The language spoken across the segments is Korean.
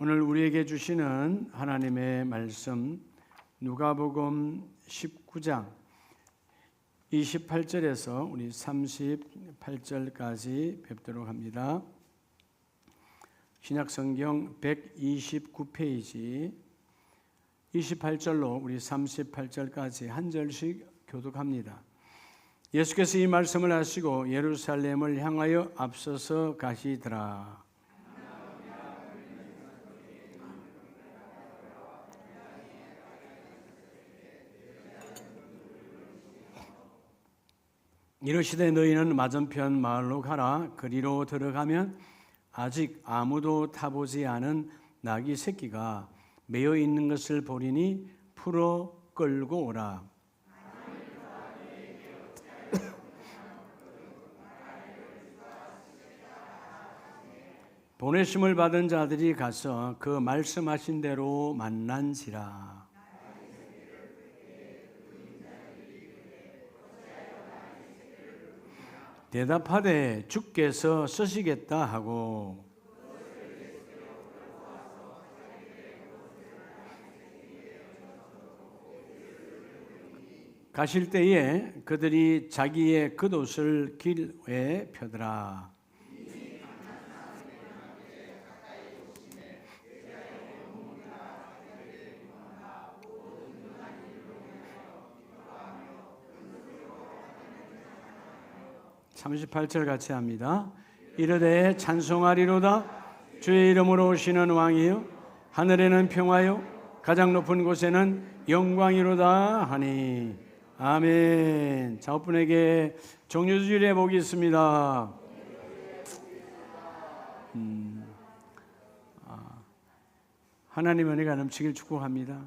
오늘 우리에게 주시는 하나님의 말씀 누가복음 19장 28절에서 우리 38절까지 뵙도록 합니다. 신약성경 129페이지 28절로 우리 38절까지 한 절씩 교독합니다. 예수께서 이 말씀을 하시고 예루살렘을 향하여 앞서서 가시더라. 이르시되 너희는 맞은편 마을로 가라. 그리로 들어가면 아직 아무도 타보지 않은 나귀 새끼가 매여 있는 것을 보리니 풀어 끌고 오라. 보내심을 받은 자들이 가서 그 말씀하신 대로 만난지라. 대답하되 주께서 쓰시겠다 하고 가실 때에 그들이 자기의 겉옷을 길에 펴더라. (38절) 같이 합니다. 이르되 찬송하리로다. 주의 이름으로 오시는 왕이여 하늘에는 평화요 가장 높은 곳에는 영광이로다 하니. 아멘. 자분에게 종료주일의 복이 있습니다. 하나님의 은혜가 넘치길 축복합니다.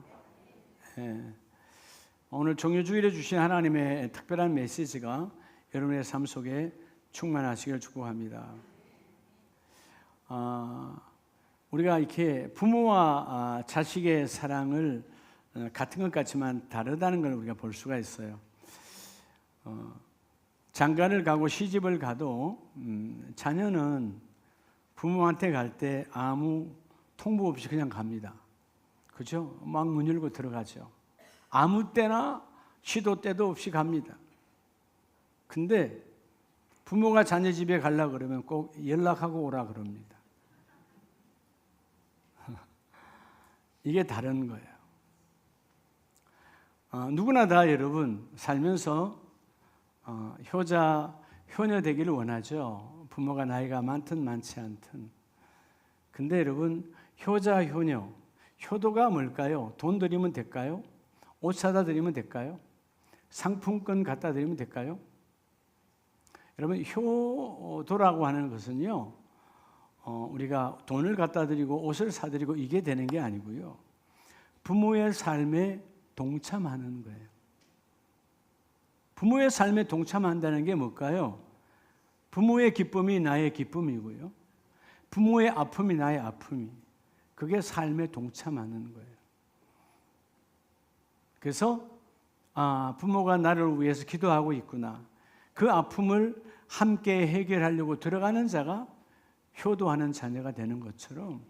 오늘 종료주일에 주신 하나님의 특별한 메시지가 여러분의 삶 속에 충만하시길 축복합니다. 우리가 이렇게 부모와 자식의 사랑을 같은 것 같지만 다르다는 걸 우리가 볼 수가 있어요. 장가를 가고 시집을 가도 자녀는 부모한테 갈 때 아무 통보 없이 그냥 갑니다. 그죠? 막 문 열고 들어가죠. 아무 때나 시도 때도 없이 갑니다. 근데 부모가 자녀 집에 가려고 그러면 꼭 연락하고 오라 그럽니다. 이게 다른 거예요. 누구나 다 여러분 살면서 효자, 효녀 되기를 원하죠. 부모가 나이가 많든 많지 않든. 근데 여러분 효자, 효녀, 효도가 뭘까요? 돈 드리면 될까요? 옷 사다 드리면 될까요? 상품권 갖다 드리면 될까요? 여러분 효도라고 하는 것은요, 우리가 돈을 갖다 드리고 옷을 사드리고 이게 되는 게 아니고요, 부모의 삶에 동참하는 거예요. 부모의 삶에 동참한다는 게 뭘까요? 부모의 기쁨이 나의 기쁨이고요, 부모의 아픔이 나의 아픔이, 그게 삶에 동참하는 거예요. 그래서 부모가 나를 위해서 기도하고 있구나, 그 아픔을 함께 해결하려고 들어가는 자가 효도하는 자녀가 되는 것처럼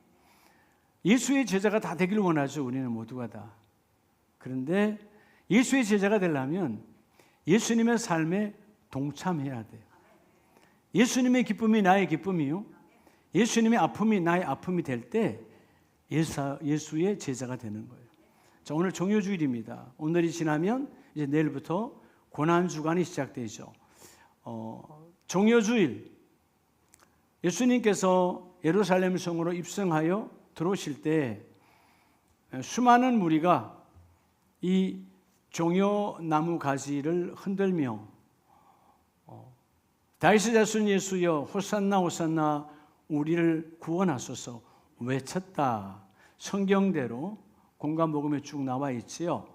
예수의 제자가 다 되길 원하죠. 우리는 모두가 다. 그런데 예수의 제자가 되려면 예수님의 삶에 동참해야 돼요. 예수님의 기쁨이 나의 기쁨이요, 예수님의 아픔이 나의 아픔이 될 때 예수의 제자가 되는 거예요. 자, 오늘 종료주일입니다. 오늘이 지나면 이제 내일부터 고난주간이 시작되죠. 종료주일, 예수님께서 예루살렘 성으로 입성하여 들어오실 때 수많은 무리가 이 종려나무 가지를 흔들며 다윗의 자손 예수여 호산나 호산나 우리를 구원하소서 외쳤다. 성경대로 공간복음에 쭉 나와 있지요.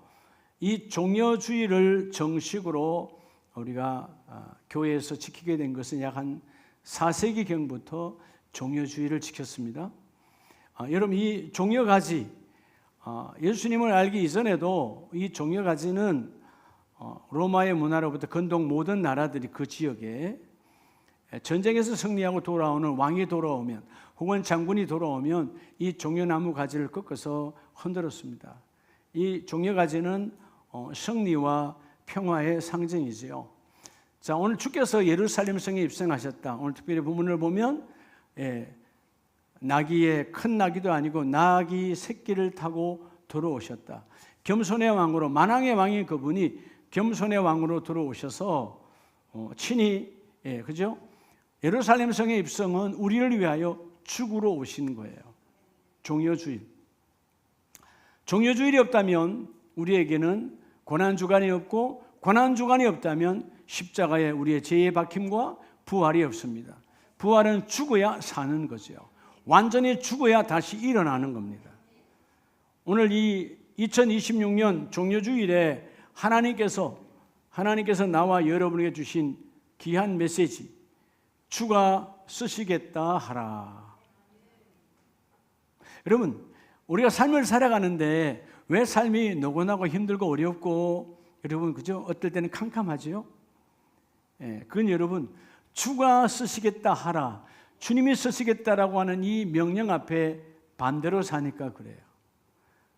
이 종려주일을 정식으로 우리가 교회에서 지키게 된 것은 약 한 4세기경부터 종려주일을 지켰습니다. 여러분 이 종려가지, 예수님을 알기 이전에도 이 종려가지는 로마의 문화로부터 건동 모든 나라들이 그 지역에 전쟁에서 승리하고 돌아오는 왕이 돌아오면 혹은 장군이 돌아오면 이 종려나무 가지를 꺾어서 흔들었습니다. 이 종려가지는 승리와 평화의 상징이지요. 자, 오늘 주께서 예루살렘 성에 입성하셨다. 오늘 특별히 본문을 보면 나귀의 큰 나귀도 아니고 나귀 새끼를 타고 들어오셨다. 겸손의 왕으로, 만왕의 왕인 그분이 겸손의 왕으로 들어오셔서 친히 그죠? 예루살렘 성의 입성은 우리를 위하여 죽으러 오신 거예요. 종려주일. 종려주일이 없다면 우리에게는 고난주간이 없고, 고난주간이 없다면 십자가에 우리의 죄의 박힘과 부활이 없습니다. 부활은 죽어야 사는 거죠. 완전히 죽어야 다시 일어나는 겁니다. 오늘 이 2026년 종려주일에 하나님께서 나와 여러분에게 주신 귀한 메시지, 주가 쓰시겠다 하라. 여러분, 우리가 삶을 살아가는데 왜 삶이 노곤하고 힘들고 어렵고, 여러분 그죠? 어떨 때는 캄캄하지요? 그건 여러분, 주가 쓰시겠다 하라, 주님이 쓰시겠다라고 하는 이 명령 앞에 반대로 사니까 그래요.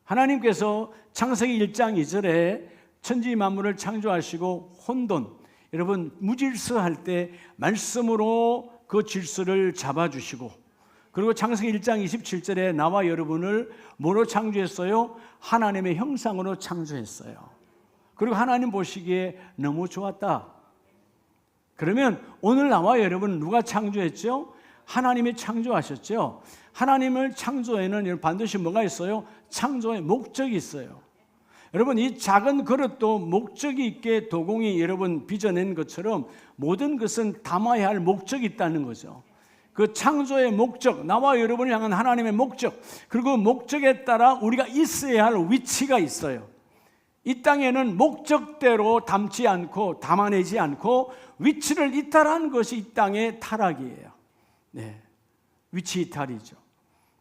하나님께서 창세기 1장 2절에 천지 만물을 창조하시고 혼돈, 여러분 무질서할 때 말씀으로 그 질서를 잡아주시고, 그리고 창세기 1장 27절에 나와 여러분을 뭐로 창조했어요? 하나님의 형상으로 창조했어요. 그리고 하나님 보시기에 너무 좋았다. 그러면 오늘 나와 여러분은 누가 창조했죠? 하나님이 창조하셨죠. 하나님을 창조에는 반드시 뭐가 있어요? 창조의 목적이 있어요. 여러분, 이 작은 그릇도 목적이 있게 도공이 여러분 빚어낸 것처럼 모든 것은 담아야 할 목적이 있다는 거죠. 그 창조의 목적, 나와 여러분을 향한 하나님의 목적, 그리고 목적에 따라 우리가 있어야 할 위치가 있어요. 이 땅에는 목적대로 담지 않고 담아내지 않고 위치를 이탈한 것이 이 땅의 타락이에요. 위치 이탈이죠.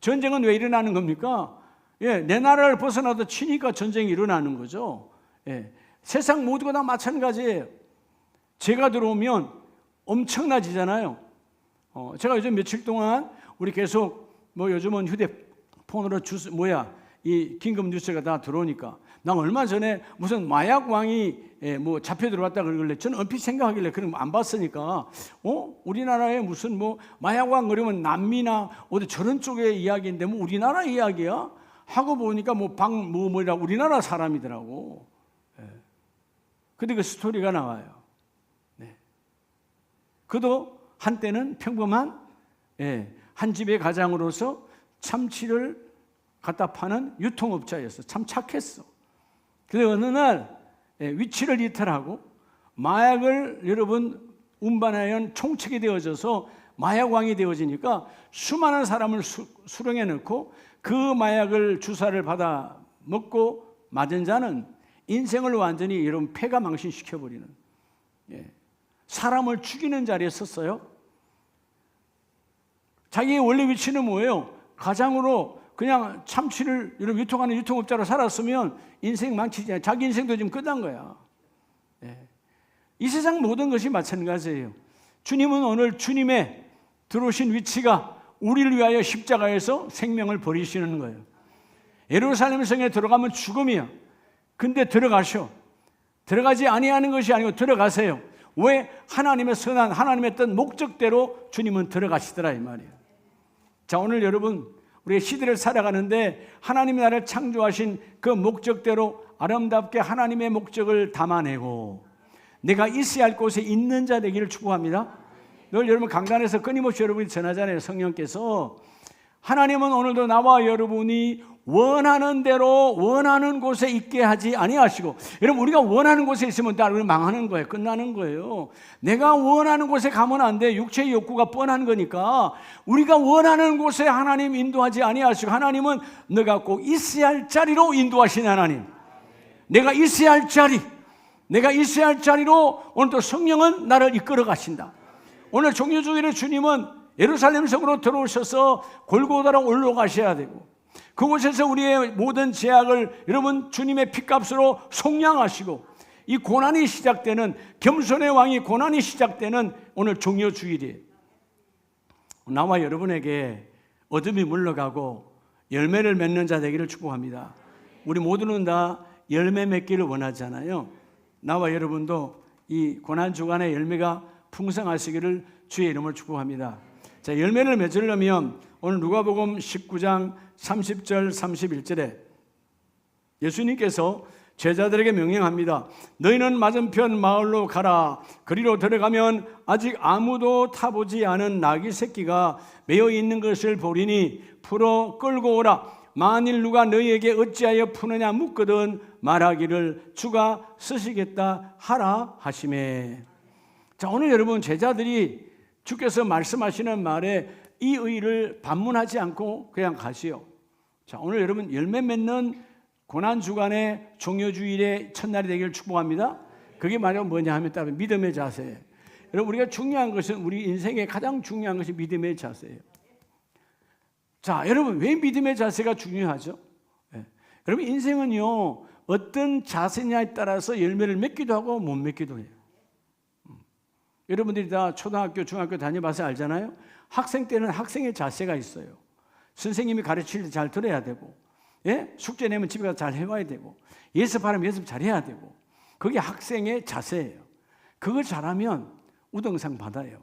전쟁은 왜 일어나는 겁니까? 내 나라를 벗어나도 치니까 전쟁이 일어나는 거죠. 세상 모두가 다 마찬가지예요. 죄가 들어오면 엄청나지잖아요. 제가 요즘 며칠 동안 우리 계속 요즘은 휴대폰으로 이 긴급 뉴스가 다 들어오니까, 난 얼마 전에 무슨 마약 왕이 잡혀 들어왔다 그러길래 저는 얼핏 생각하길래 그럼 안 봤으니까 우리나라에 무슨 마약 왕 그러면 남미나 어디 저런 쪽의 이야기인데 우리나라 이야기야? 하고 보니까 뭐라고 우리나라 사람이더라고. 근데 그 스토리가 나와요. 그도 한때는 평범한 한 집의 가장으로서 참치를 갖다 파는 유통업자였어. 참 착했어. 그런데 어느 날 위치를 이탈하고 마약을 여러분 운반하여 총책이 되어져서 마약왕이 되어지니까 수많은 사람을 수렁에 넣고 그 마약을 주사를 받아 먹고 맞은 자는 인생을 완전히 여러분 폐가 망신시켜버리는, 사람을 죽이는 자리에 섰어요. 자기의 원래 위치는 뭐예요? 가장으로 그냥 참치를 유통하는 유통업자로 살았으면 인생 망치지, 자기 인생도 지금 끝난 거야. 이 세상 모든 것이 마찬가지예요. 주님은 오늘 주님의 들어오신 위치가 우리를 위하여 십자가에서 생명을 버리시는 거예요. 예루살렘 성에 들어가면 죽음이야. 근데 들어가셔. 들어가지 아니하는 것이 아니고 들어가세요. 왜? 하나님의 선한, 하나님의 뜻 목적대로 주님은 들어가시더라 이 말이에요. 자, 오늘 여러분 우리의 시대를 살아가는데 하나님이 나를 창조하신 그 목적대로 아름답게 하나님의 목적을 담아내고 내가 있어야 할 곳에 있는 자 되기를 축복합니다. 늘 여러분 강단에서 끊임없이 여러분이 전하잖아요. 성령께서 하나님은 오늘도 나와 여러분이 원하는 대로 원하는 곳에 있게 하지 아니하시고, 여러분 우리가 원하는 곳에 있으면 다 망하는 거예요. 끝나는 거예요. 내가 원하는 곳에 가면 안 돼. 육체의 욕구가 뻔한 거니까 우리가 원하는 곳에 하나님 인도하지 아니하시고, 하나님은 너가 꼭 있어야 할 자리로 인도하시는 하나님. 내가 있어야 할 자리, 내가 있어야 할 자리로 오늘도 성령은 나를 이끌어 가신다. 오늘 종려주일에 주님은 예루살렘 성으로 들어오셔서 골고다로 올라가셔야 되고, 그곳에서 우리의 모든 제약을 여러분 주님의 피값으로 속량하시고, 이 고난이 시작되는, 겸손의 왕이 고난이 시작되는 오늘 종려주일이에요. 나와 여러분에게 어둠이 물러가고 열매를 맺는 자 되기를 축복합니다. 우리 모두는 다 열매 맺기를 원하잖아요. 나와 여러분도 이 고난주간의 열매가 풍성하시기를 주의 이름으로 축복합니다. 자, 열매를 맺으려면 오늘 누가복음 19장 30절 31절에 예수님께서 제자들에게 명령합니다. 너희는 맞은편 마을로 가라. 그리로 들어가면 아직 아무도 타보지 않은 나귀 새끼가 매어 있는 것을 보리니 풀어 끌고 오라. 만일 누가 너희에게 어찌하여 푸느냐 묻거든 말하기를 주가 쓰시겠다 하라 하시매. 자, 오늘 여러분 제자들이 주께서 말씀하시는 말에 이 의의를 반문하지 않고 그냥 가시오. 자, 오늘 여러분 열매 맺는 고난주간의 종료주일의 첫날이 되기를 축복합니다. 그게 말하면 뭐냐 하면 따로 믿음의 자세. 여러분 우리가 중요한 것은 우리 인생의 가장 중요한 것이 믿음의 자세예요. 자, 여러분 왜 믿음의 자세가 중요하죠? 네. 여러분 인생은요 어떤 자세냐에 따라서 열매를 맺기도 하고 못 맺기도 해요. 여러분들이 다 초등학교, 중학교 다녀봐서 알잖아요. 학생 때는 학생의 자세가 있어요. 선생님이 가르칠 때 잘 들어야 되고, 예? 숙제 내면 집에 가서 잘 해와야 되고, 예습하려면 예습 잘 해야 되고, 그게 학생의 자세예요. 그걸 잘하면 우등상 받아요.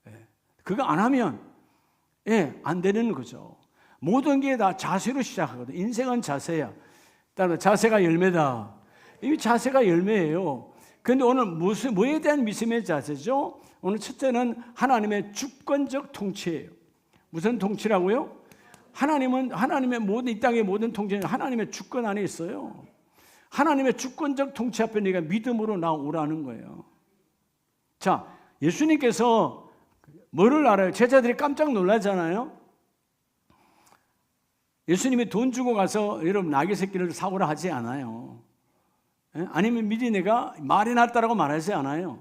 예. 그거 안 하면 안 되는 거죠. 모든 게 다 자세로 시작하거든. 인생은 자세야. 따라서 자세가 열매다. 이 자세가 열매예요. 그런데 오늘 뭐에 대한 믿음의 자세죠? 오늘 첫째는 하나님의 주권적 통치예요. 무슨 통치라고요? 하나님의 모든 이 땅의 모든 통치는 하나님의 주권 안에 있어요. 하나님의 주권적 통치 앞에 네가 믿음으로 나오라는 거예요. 자, 예수님께서 뭐를 알아요? 제자들이 깜짝 놀라잖아요. 예수님이 돈 주고 가서 여러분 나귀 새끼를 사오라 하지 않아요. 아니면 미리 내가 말이 낫다라고 말하지 않아요.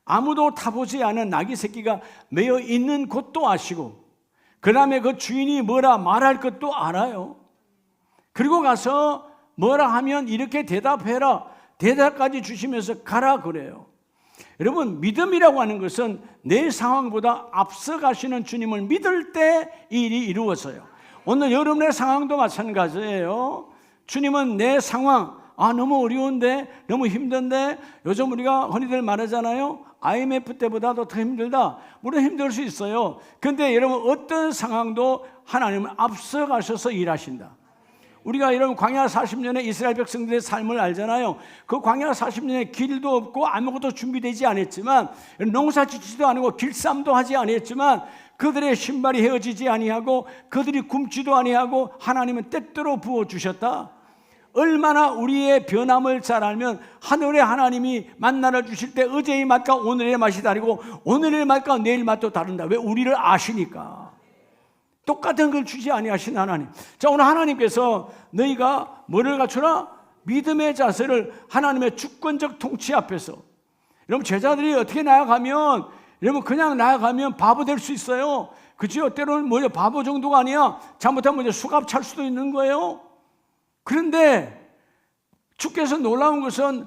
아무도 타보지 않은 나귀 새끼가 매어 있는 곳도 아시고 그 다음에 그 주인이 뭐라 말할 것도 알아요. 그리고 가서 뭐라 하면 이렇게 대답해라. 대답까지 주시면서 가라 그래요. 여러분 믿음이라고 하는 것은 내 상황보다 앞서가시는 주님을 믿을 때 이 일이 이루어져요. 오늘 여러분의 상황도 마찬가지예요. 주님은 내 상황 너무 어려운데 너무 힘든데 요즘 우리가 흔히들 말하잖아요. IMF 때보다도 더 힘들다. 물론 힘들 수 있어요. 그런데 여러분 어떤 상황도 하나님은 앞서가셔서 일하신다. 우리가 여러분 광야 40년의 이스라엘 백성들의 삶을 알잖아요. 그 광야 40년에 길도 없고 아무것도 준비되지 않았지만 농사 짓지도 않고 길쌈도 하지 않았지만 그들의 신발이 헤어지지 아니하고 그들이 굶지도 아니하고 하나님은 때때로 부어주셨다. 얼마나 우리의 변함을 잘 알면 하늘의 하나님이 만나를 주실 때 어제의 맛과 오늘의 맛이 다르고 오늘의 맛과 내일 맛도 다른다. 왜? 우리를 아시니까. 똑같은 걸 주지 아니하신 하나님. 자, 오늘 하나님께서 너희가 뭐를 갖추라? 믿음의 자세를 하나님의 주권적 통치 앞에서. 여러분 제자들이 어떻게 나아가면 여러분 그냥 나아가면 바보 될 수 있어요. 그죠? 때로는 뭐냐 바보 정도가 아니야. 잘못하면 수갑 찰 수도 있는 거예요. 그런데 주께서 놀라운 것은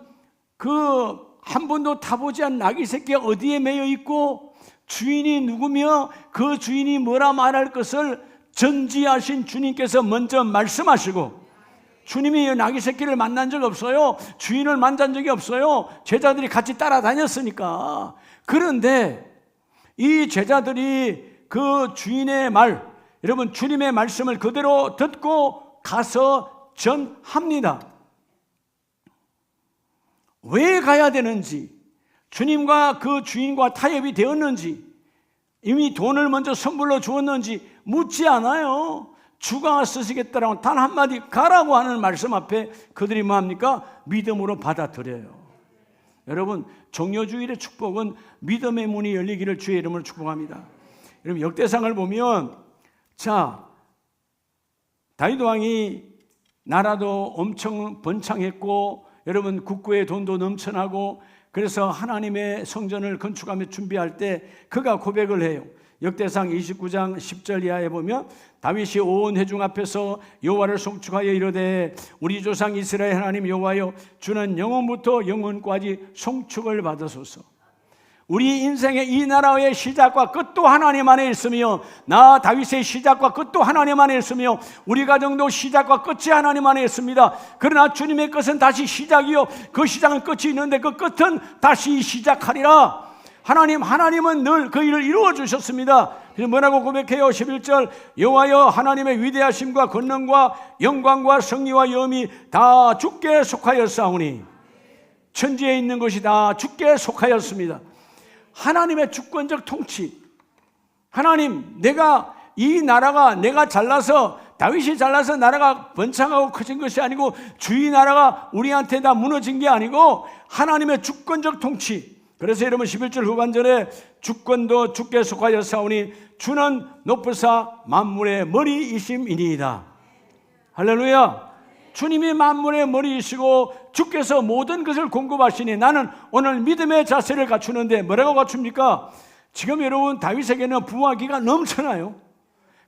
그 한 번도 타보지 않은 나귀 새끼가 어디에 매여 있고 주인이 누구며 그 주인이 뭐라 말할 것을 전지하신 주님께서 먼저 말씀하시고 주님이 나귀 새끼를 만난 적 없어요. 주인을 만난 적이 없어요. 제자들이 같이 따라다녔으니까. 그런데 이 제자들이 그 주인의 말, 여러분 주님의 말씀을 그대로 듣고 가서 전합니다. 왜 가야 되는지, 주님과 그 주인과 타협이 되었는지, 이미 돈을 먼저 선물로 주었는지 묻지 않아요. 주가 쓰시겠다라고 단 한마디 가라고 하는 말씀 앞에 그들이 뭐합니까? 믿음으로 받아들여요. 여러분 종료주일의 축복은 믿음의 문이 열리기를 주의 이름으로 축복합니다. 여러분 역대상을 보면 자 다윗 왕이 나라도 엄청 번창했고 여러분 국고에 돈도 넘쳐나고 그래서 하나님의 성전을 건축하며 준비할 때 그가 고백을 해요. 역대상 29장 10절 이하에 보면 다윗이 온 회중 앞에서 여호와를 송축하여 이르되 우리 조상 이스라엘 하나님 여호와여 주는 영원부터 영원까지 송축을 받으소서. 우리 인생의 이 나라의 시작과 끝도 하나님 안에 있으며, 나 다윗의 시작과 끝도 하나님 안에 있으며, 우리 가정도 시작과 끝이 하나님 안에 있습니다. 그러나 주님의 끝은 다시 시작이요, 그 시작은 끝이 있는데 그 끝은 다시 시작하리라. 하나님은 늘 그 일을 이루어 주셨습니다. 그래서 뭐라고 고백해요? 11절, 여호와여 하나님의 위대하심과 권능과 영광과 승리와 영이 다 주께 속하였사오니. 천지에 있는 것이 다 주께 속하였습니다. 하나님의 주권적 통치. 하나님, 내가 이 나라가 내가 잘나서, 다윗이 잘나서 나라가 번창하고 커진 것이 아니고, 주의 나라가 우리한테 다 무너진 게 아니고 하나님의 주권적 통치. 그래서 여러분 11절 후반절에 주권도 주께 속하였사오니 주는 높으사 만물의 머리이심이니이다. 할렐루야. 주님이 만물의 머리이시고 주께서 모든 것을 공급하시니, 나는 오늘 믿음의 자세를 갖추는데 뭐라고 갖춥니까? 지금 여러분 다윗에게는 부와 기가 넘쳐나요.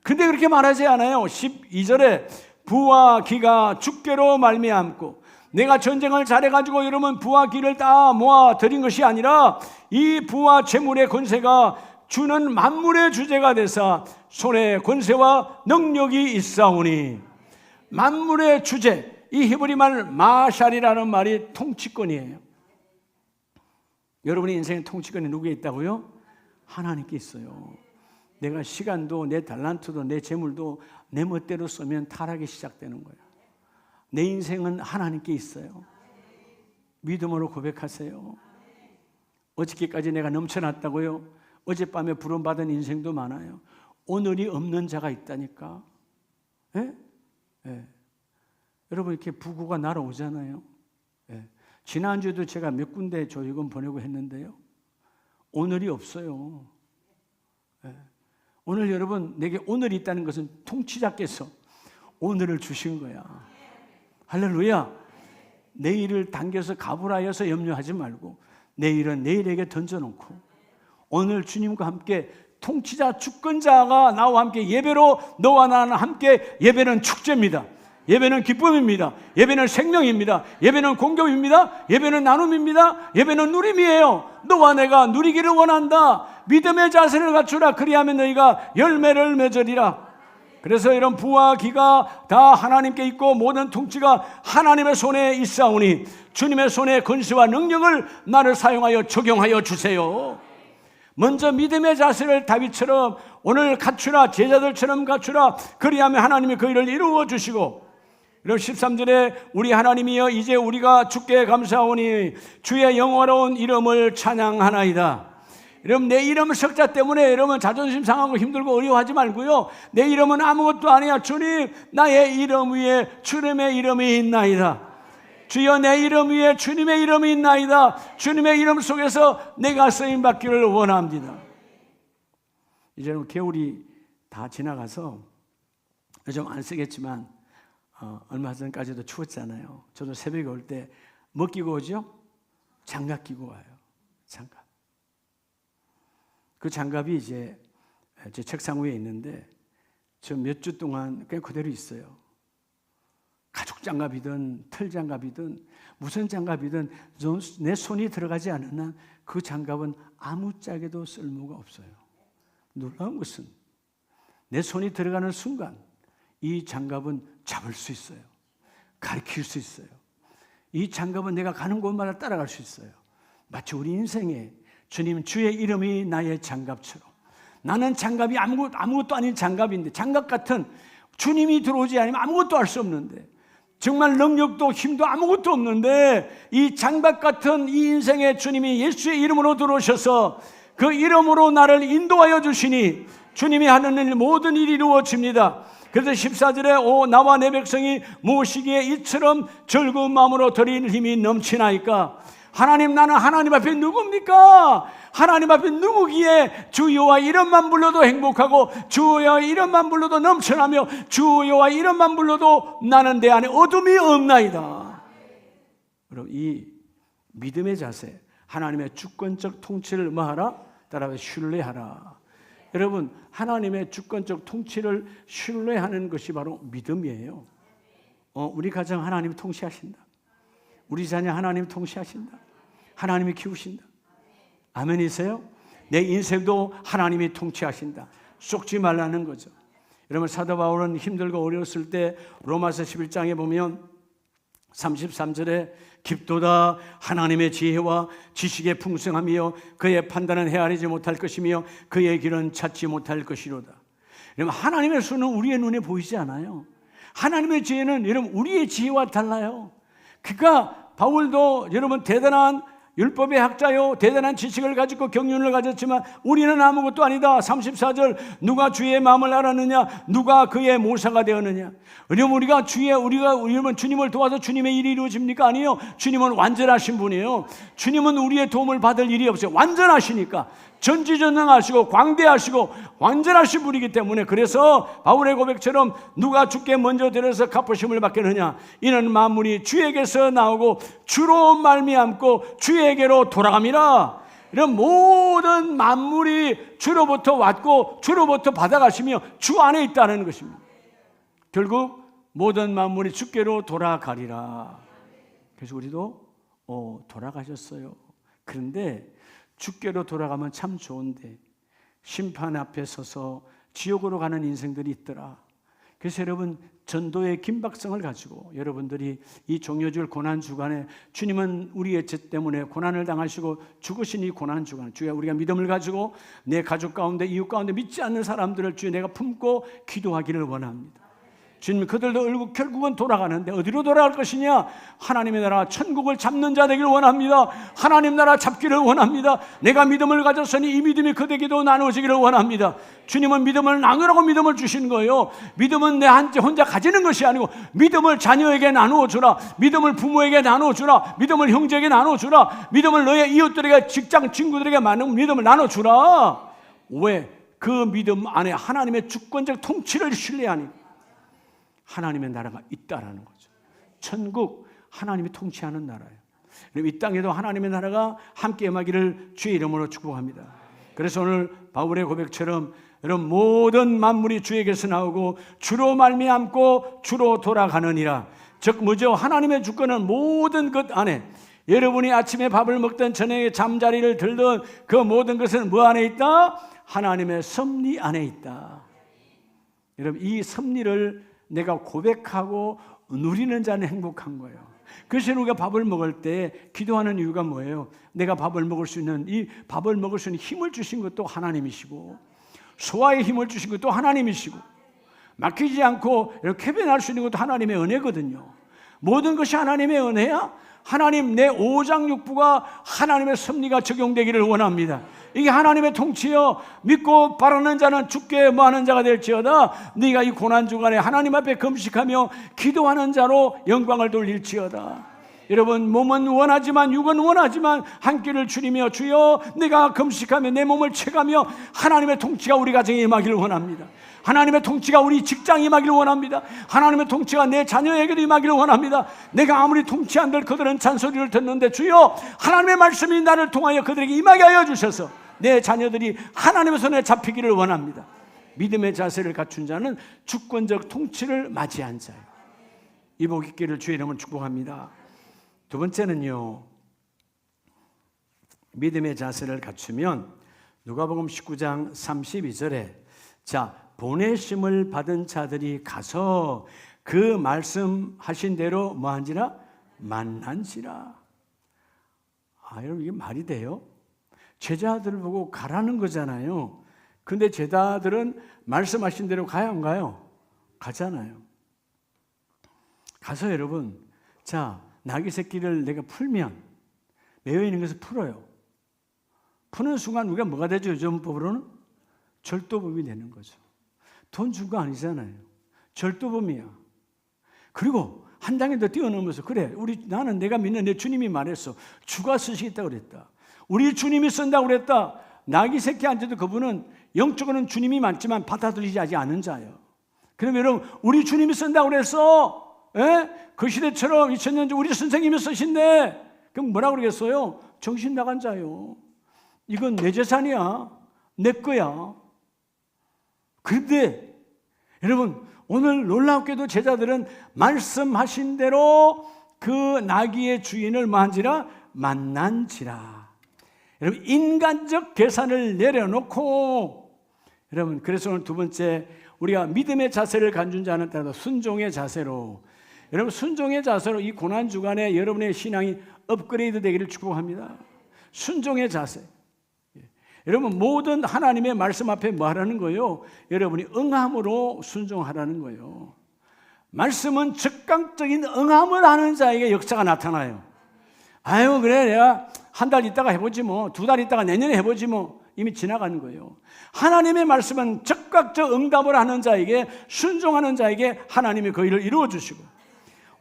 근데 그렇게 말하지 않아요. 12절에 부와 기가 주께로 말미암고, 내가 전쟁을 잘해가지고 여러분 부와 기를 다 모아 드린 것이 아니라 이 부와 재물의 권세가 주는 만물의 주제가 되사 손에 권세와 능력이 있사오니. 만물의 주제, 이 히브리 말 마샬이라는 말이 통치권이에요. 여러분의 인생의 통치권이 누구에 있다고요? 하나님께 있어요. 내가 시간도 내 달란트도 내 재물도 내 멋대로 쓰면 타락이 시작되는 거예요. 내 인생은 하나님께 있어요. 믿음으로 고백하세요. 어저께까지 내가 넘쳐났다고요? 어젯밤에 부름받은 인생도 많아요. 오늘이 없는 자가 있다니까. 예? 예. 여러분 이렇게 부고가 날아오잖아요. 예. 지난주에도 제가 몇 군데 조직원 보내고 했는데요, 오늘이 없어요. 예. 오늘 여러분, 내게 오늘이 있다는 것은 통치자께서 오늘을 주신 거야. 할렐루야. 내일을 당겨서 가불하여서 염려하지 말고 내일은 내일에게 던져놓고, 오늘 주님과 함께 통치자 주권자가 나와 함께 예배로, 너와 나는 함께 예배는 축제입니다. 예배는 기쁨입니다. 예배는 생명입니다. 예배는 공격입니다. 예배는 나눔입니다. 예배는 누림이에요. 너와 내가 누리기를 원한다. 믿음의 자세를 갖추라. 그리하면 너희가 열매를 맺으리라. 그래서 이런 부와 기가 다 하나님께 있고 모든 통치가 하나님의 손에 있사오니 주님의 손에 권세와 능력을 나를 사용하여 적용하여 주세요. 먼저 믿음의 자세를 다윗처럼 오늘 갖추라. 제자들처럼 갖추라. 그리하면 하나님이 그 일을 이루어 주시고, 여러분 13절에 우리 하나님이여 이제 우리가 주께 감사하오니 주의 영화로운 이름을 찬양하나이다. 여러분 내 이름 석자 때문에 여러분 자존심 상하고 힘들고 어려워하지 말고요, 내 이름은 아무것도 아니야. 주님, 나의 이름 위에 주님의 이름이 있나이다. 주여, 내 이름 위에 주님의 이름이 있나이다. 주님의 이름 속에서 내가 쓰임받기를 원합니다. 이제는 겨울이 다 지나가서 요즘 안 쓰겠지만 얼마 전까지도 추웠잖아요. 저도 새벽에 올 때 뭐 끼고 오죠? 장갑 끼고 와요. 장갑. 그 장갑이 이제 제 책상 위에 있는데 저 몇 주 동안 그냥 그대로 있어요. 가죽 장갑이든 털 장갑이든 무슨 장갑이든 내 손이 들어가지 않은 한 그 장갑은 아무짝에도 쓸모가 없어요. 놀라운 것은 내 손이 들어가는 순간 이 장갑은 잡을 수 있어요. 가르칠 수 있어요. 이 장갑은 내가 가는 곳마다 따라갈 수 있어요. 마치 우리 인생에 주님 주의 이름이 나의 장갑처럼, 나는 장갑이 아무것도 아닌 장갑인데, 장갑 같은 주님이 들어오지 않으면 아무것도 할 수 없는데, 정말 능력도 힘도 아무것도 없는데 이 장갑 같은 이 인생에 주님이 예수의 이름으로 들어오셔서 그 이름으로 나를 인도하여 주시니 주님이 하는 일 모든 일이 이루어집니다. 그래서 14절에 오 나와 내 백성이 무엇이기에 이처럼 즐거운 마음으로 드릴 힘이 넘치나이까. 하나님, 나는 하나님 앞에 누굽니까? 하나님 앞에 누구기에 주 여호와 이름만 불러도 행복하고 주 여호와 이름만 불러도 넘쳐나며 주 여호와 이름만 불러도 나는 내 안에 어둠이 없나이다. 여러분, 이 믿음의 자세, 하나님의 주권적 통치를 뭐하라? 따라서 신뢰하라. 여러분, 하나님의 주권적 통치를 신뢰하는 것이 바로 믿음이에요. 우리 가정 하나님이 통치하신다. 우리 자녀 하나님이 통치하신다. 하나님이 키우신다. 아멘이세요? 내 인생도 하나님이 통치하신다. 속지 말라는 거죠. 여러분, 사도 바울은 힘들고 어려웠을 때 로마서 11장에 보면 33절에 깊도다 하나님의 지혜와 지식의 풍성함이요 그의 판단은 헤아리지 못할 것이며 그의 길은 찾지 못할 것이로다. 여러분, 하나님의 수는 우리의 눈에 보이지 않아요. 하나님의 지혜는 여러분 우리의 지혜와 달라요. 그러니까 바울도 여러분 대단한 율법의 학자요 대단한 지식을 가지고 경륜을 가졌지만 우리는 아무것도 아니다. 34절 누가 주의 마음을 알았느냐, 누가 그의 모사가 되었느냐. 여러분 우리가 여러분 주님을 도와서 주님의 일이 이루어집니까? 아니요. 주님은 완전하신 분이에요. 주님은 우리의 도움을 받을 일이 없어요. 완전하시니까 전지전능하시고 광대하시고 완전하신 분이기 때문에, 그래서 바울의 고백처럼 누가 주께 먼저 들어서 갚으심을 받겠느냐, 이는 만물이 주에게서 나오고 주로 말미암고 주에게로 돌아갑니다. 이런 모든 만물이 주로부터 왔고 주로부터 받아가시며 주 안에 있다는 것입니다. 결국 모든 만물이 주께로 돌아가리라. 그래서 우리도 돌아가셨어요. 그런데 주께로 돌아가면 참 좋은데 심판 앞에 서서 지옥으로 가는 인생들이 있더라. 그래서 여러분 전도의 긴박성을 가지고 여러분들이 이 종려줄 고난주간에 주님은 우리의 죄 때문에 고난을 당하시고 죽으신 이 고난주간, 주여 우리가 믿음을 가지고 내 가족 가운데 이웃 가운데 믿지 않는 사람들을 주여 내가 품고 기도하기를 원합니다. 주님, 그들도 결국은 돌아가는데 어디로 돌아갈 것이냐? 하나님의 나라 천국을 잡는 자 되기를 원합니다. 하나님 나라 잡기를 원합니다. 내가 믿음을 가졌으니 이 믿음이 그대에게도 나누어지기를 원합니다. 주님은 믿음을 나누라고 믿음을 주신 거예요. 믿음은 내 혼자 가지는 것이 아니고 믿음을 자녀에게 나누어주라, 믿음을 부모에게 나누어주라, 믿음을 형제에게 나누어주라, 믿음을 너의 이웃들에게, 직장 친구들에게 많은 믿음을 나눠주라. 왜? 그 믿음 안에 하나님의 주권적 통치를 신뢰하니 하나님의 나라가 있다라는 거죠. 천국, 하나님이 통치하는 나라예요. 이 땅에도 하나님의 나라가 함께 임하기를 주의 이름으로 축복합니다. 그래서 오늘 바울의 고백처럼 여러분 모든 만물이 주에게서 나오고 주로 말미암고 주로 돌아가느니라. 즉 뭐죠? 하나님의 주권은 모든 것 안에, 여러분이 아침에 밥을 먹든 저녁에 잠자리를 들든 그 모든 것은 뭐 안에 있다? 하나님의 섭리 안에 있다. 여러분 이 섭리를 내가 고백하고 누리는 자는 행복한 거예요. 그래서 우리가 밥을 먹을 때 기도하는 이유가 뭐예요? 내가 밥을 먹을 수 있는, 이 밥을 먹을 수 있는 힘을 주신 것도 하나님이시고 소화의 힘을 주신 것도 하나님이시고 막히지 않고 이렇게 배변할 수 있는 것도 하나님의 은혜거든요. 모든 것이 하나님의 은혜야? 하나님 내 오장육부가 하나님의 섭리가 적용되기를 원합니다. 이게 하나님의 통치요. 믿고 바라는 자는 주께 뭐하는 자가 될지어다. 네가 이 고난주간에 하나님 앞에 금식하며 기도하는 자로 영광을 돌릴지어다. 여러분 몸은 원하지만 육은 원하지만 한 끼를 줄이며 주여 내가 금식하며 내 몸을 채가며 하나님의 통치가 우리 가정에 임하기를 원합니다. 하나님의 통치가 우리 직장에 임하기를 원합니다. 하나님의 통치가 내 자녀에게도 임하기를 원합니다. 내가 아무리 통치 안 될 그들은 잔소리를 듣는데 주여 하나님의 말씀이 나를 통하여 그들에게 임하게 하여 주셔서 내 자녀들이 하나님의 손에 잡히기를 원합니다. 믿음의 자세를 갖춘 자는 주권적 통치를 맞이한 자예요. 이 복 있기를 주의 이름으로 축복합니다. 두 번째는요, 믿음의 자세를 갖추면 누가복음 19장 32절에 자 보내심을 받은 자들이 가서 그 말씀하신 대로 뭐한지라? 만난지라. 여러분 이게 말이 돼요? 제자들을 보고 가라는 거잖아요. 근데 제자들은 말씀하신 대로 가야 안 가요? 가잖아요. 가서 여러분 자 나귀 새끼를 내가 풀면 매여 있는 것을 풀어요. 푸는 순간 우리가 뭐가 되죠? 요즘법으로는 절도범이 되는 거죠. 돈 준 거 아니잖아요. 절도범이야. 그리고 한 단계 더 뛰어넘어서 그래 나는 내가 믿는 내 주님이 말했어. 주가 쓰시겠다고 그랬다. 우리 주님이 쓴다고 그랬다. 나귀 새끼한테도 그분은 영적으로는 주님이 맞지만 받아들이지 않은 자예요. 그럼 여러분 우리 주님이 쓴다고 그랬어. 그 시대처럼 2000년 전 우리 선생님이 쓰신데 그럼 뭐라고 그러겠어요? 정신 나간 자요. 이건 내 재산이야. 내 거야. 그런데 여러분 오늘 놀랍게도 제자들은 말씀하신 대로 그 나귀의 주인을 뭐한지라? 만난지라. 여러분, 인간적 계산을 내려놓고, 여러분, 그래서 오늘 두 번째, 우리가 믿음의 자세를 갖춘 자는 따라 순종의 자세로, 여러분, 순종의 자세로 이 고난 주간에 여러분의 신앙이 업그레이드 되기를 축복합니다. 순종의 자세. 여러분, 모든 하나님의 말씀 앞에 뭐 하라는 거예요? 여러분이 응함으로 순종하라는 거예요. 말씀은 즉각적인 응함을 하는 자에게 역사가 나타나요. 아유, 그래, 내가 한 달 있다가 해보지 뭐, 두 달 있다가 내년에 해보지 뭐, 이미 지나가는 거예요. 하나님의 말씀은 즉각적 응답을 하는 자에게, 순종하는 자에게 하나님이 그 일을 이루어 주시고,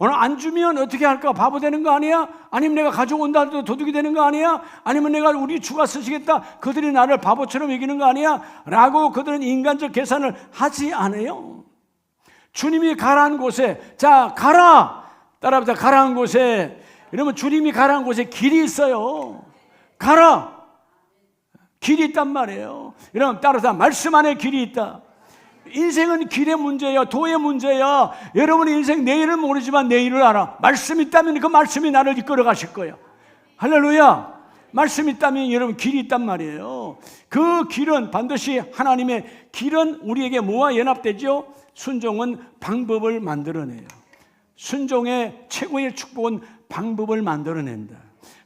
오늘 안 주면 어떻게 할까? 바보 되는 거 아니야? 아니면 내가 가져온다 해도 도둑이 되는 거 아니야? 아니면 내가 우리 주가 쓰시겠다, 그들이 나를 바보처럼 여기는 거 아니야? 라고 그들은 인간적 계산을 하지 않아요. 주님이 가라는 곳에, 자, 가라! 따라합니다. 가라는 곳에, 여러분, 주님이 가라는 곳에 길이 있어요. 가라! 길이 있단 말이에요. 여러분, 따라서 말씀 안에 길이 있다. 인생은 길의 문제야, 도의 문제야. 여러분의 인생 내일을 모르지만 내일을 알아. 말씀이 있다면 그 말씀이 나를 이끌어 가실 거야. 할렐루야. 말씀이 있다면 여러분 길이 있단 말이에요. 그 길은 반드시 하나님의 길은 우리에게 뭐와 연합되죠? 순종은 방법을 만들어내요. 순종의 최고의 축복은 방법을 만들어낸다.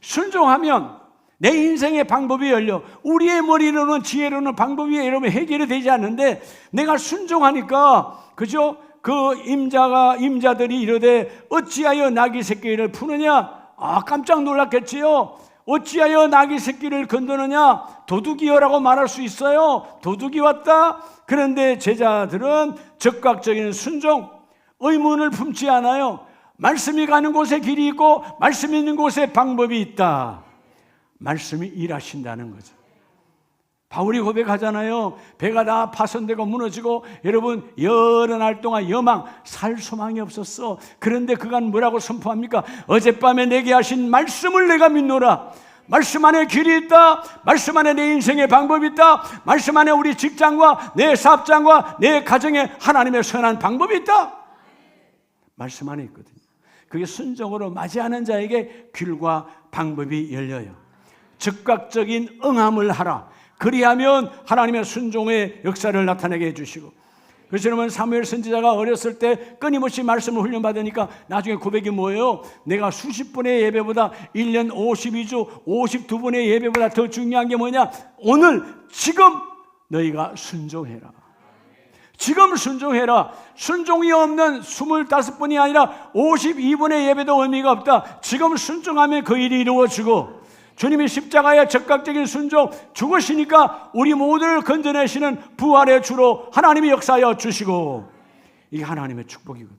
순종하면 내 인생의 방법이 열려. 우리의 머리로는, 지혜로는 방법이 여러분 해결이 되지 않는데, 내가 순종하니까, 그죠? 그 임자들이 이르되 어찌하여 나귀 새끼를 푸느냐? 아, 깜짝 놀랐겠지요. 어찌하여 나귀 새끼를 건드느냐? 도둑이여라고 말할 수 있어요. 도둑이 왔다. 그런데 제자들은 즉각적인 순종, 의문을 품지 않아요. 말씀이 가는 곳에 길이 있고 말씀이 있는 곳에 방법이 있다. 말씀이 일하신다는 거죠. 바울이 고백하잖아요. 배가 다 파손되고 무너지고, 여러분, 여러 날 동안 살 소망이 없었어. 그런데 그간 뭐라고 선포합니까? 어젯밤에 내게 하신 말씀을 내가 믿노라. 말씀 안에 길이 있다. 말씀 안에 내 인생의 방법이 있다. 말씀 안에 우리 직장과 내 사업장과 내 가정에 하나님의 선한 방법이 있다. 말씀 안에 있거든요. 그게 순종으로 맞이하는 자에게 길과 방법이 열려요. 즉각적인 응함을 하라. 그리하면 하나님의 순종의 역사를 나타내게 해주시고, 그래서 여러분, 사무엘 선지자가 어렸을 때 끊임없이 말씀을 훈련받으니까 나중에 고백이 뭐예요? 내가 수십 번의 예배보다 1년 52주 52번의 예배보다 더 중요한 게 뭐냐? 오늘 지금 너희가 순종해라. 지금 순종해라. 순종이 없는 25번이 아니라 52번의 예배도 의미가 없다. 지금 순종하면 그 일이 이루어지고, 주님이 십자가의 적극적인 순종, 죽으시니까 우리 모두를 건져내시는 부활의 주로 하나님이 역사하여 주시고, 이게 하나님의 축복이거든.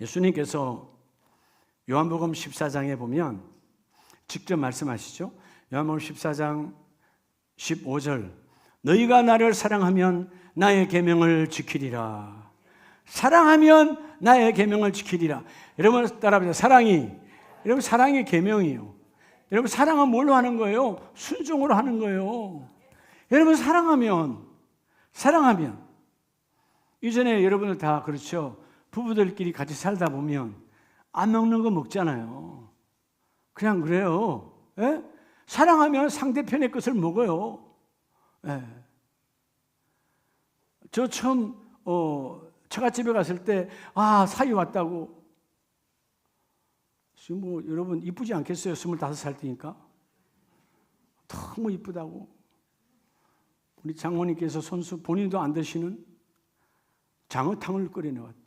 예수님께서 요한복음 14장에 보면 직접 말씀하시죠. 요한복음 14장 15절, 너희가 나를 사랑하면 나의 계명을 지키리라. 사랑하면 나의 계명을 지키리라. 여러분 따라합니다. 여러분, 사랑이 계명이에요. 여러분, 사랑은 뭘로 하는 거예요? 순종으로 하는 거예요. 여러분, 사랑하면 이전에 여러분들 다 그렇죠. 부부들끼리 같이 살다 보면 안 먹는 거 먹잖아요. 그냥 그래요. 예? 사랑하면 상대편의 것을 먹어요. 예. 저 처음 처갓집에 갔을 때 사위 왔다고, 지금 뭐 여러분 이쁘지 않겠어요? 25살 때니까 너무 이쁘다고. 우리 장모님께서 손수 본인도 안 드시는 장어탕을 끓여내왔대.